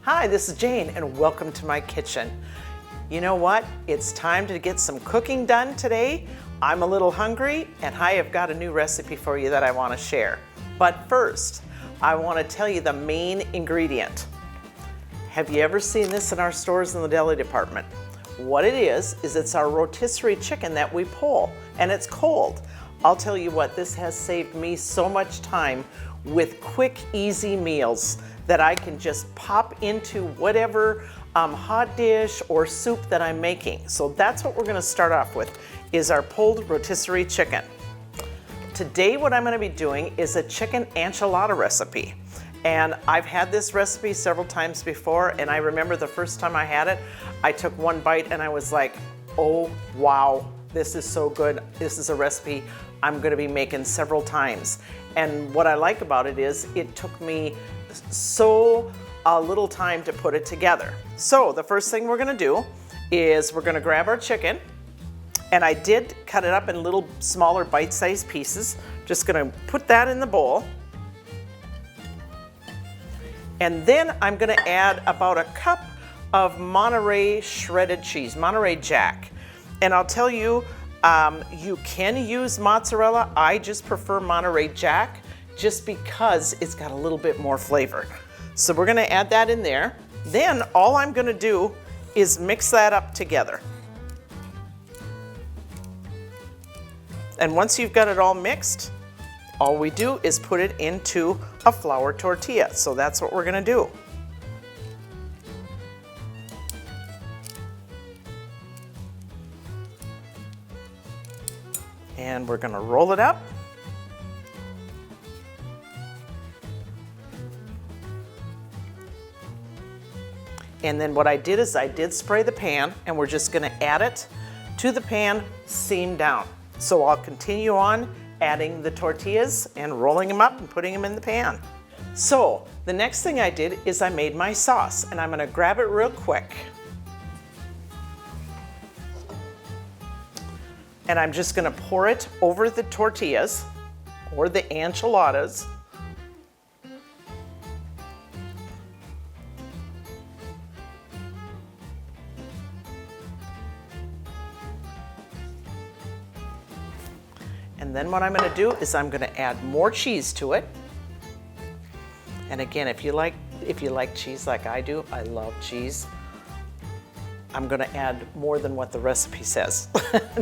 Hi, this is Jane and welcome to my kitchen. You know what? It's time to get some cooking done today. I'm a little hungry and I have got a new recipe for you that I want to share. But first, I want to tell you the main ingredient. Have you ever seen this in our stores in the deli department? What it is it's our rotisserie chicken that we pull, and it's cold. I'll tell you what, this has saved me so much time with quick, easy meals that I can just pop into whatever hot dish or soup that I'm making. So that's what we're gonna start off with, is our pulled rotisserie chicken. Today what I'm gonna be doing is a chicken enchilada recipe. And I've had this recipe several times before, and I remember the first time I had it, I took one bite and I was like, oh wow, this is so good. This is a recipe I'm gonna be making several times. And what I like about it is it took me so little time to put it together. So the first thing we're gonna do is we're gonna grab our chicken, and I did cut it up in little smaller bite-sized pieces. Just gonna put that in the bowl. And then I'm gonna add about a cup of Monterey shredded cheese, Monterey Jack. And I'll tell you, you can use mozzarella. I just prefer Monterey Jack just because it's got a little bit more flavor. So we're gonna add that in there. Then all I'm gonna do is mix that up together. And once you've got it all mixed, all we do is put it into a flour tortilla. So that's what we're gonna do. And we're gonna roll it up. And then what I did is I did spray the pan, and we're just gonna add it to the pan, seam down. So I'll continue on adding the tortillas and rolling them up and putting them in the pan. So the next thing I did is I made my sauce, and I'm gonna grab it real quick. And I'm just gonna pour it over the tortillas or the enchiladas. And then what I'm gonna do is I'm gonna add more cheese to it. And again, if you like cheese like I do, I love cheese, I'm gonna add more than what the recipe says,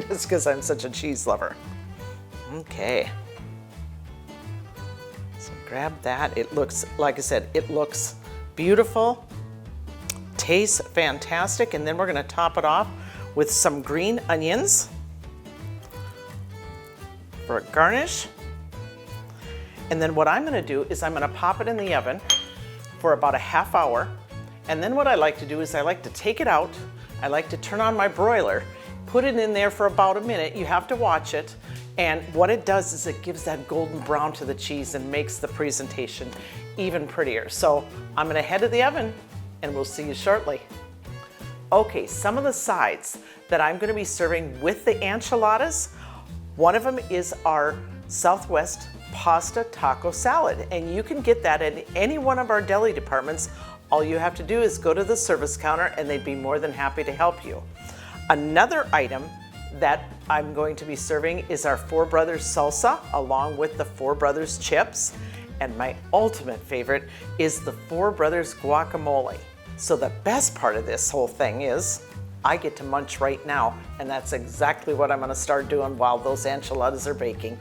just because I'm such a cheese lover. Okay. So grab that. It looks, like I said, it looks beautiful, tastes fantastic, and then we're gonna top it off with some green onions for a garnish. And then what I'm gonna do is I'm gonna pop it in the oven for about a half hour. And then what I like to do is I like to take it out, I like to turn on my broiler, put it in there for about a minute. You have to watch it. And what it does is it gives that golden brown to the cheese and makes the presentation even prettier. So I'm gonna head to the oven and we'll see you shortly. Okay, some of the sides that I'm gonna be serving with the enchiladas, one of them is our Southwest pasta taco salad, and you can get that at any one of our deli departments. All you have to do is go to the service counter and they'd be more than happy to help you. Another item that I'm going to be serving is our Four Brothers salsa along with the Four Brothers chips. And my ultimate favorite is the Four Brothers guacamole. So the best part of this whole thing is I get to munch right now, and that's exactly what I'm gonna start doing while those enchiladas are baking.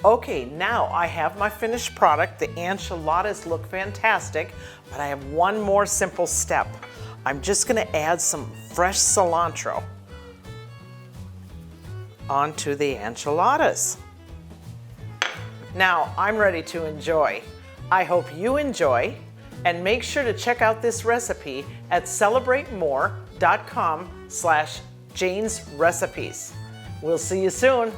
Okay, now I have my finished product. The enchiladas look fantastic, but I have one more simple step. I'm just gonna add some fresh cilantro onto the enchiladas. Now I'm ready to enjoy. I hope you enjoy, and make sure to check out this recipe at celebratemore.com/Jayne's Recipes. We'll see you soon.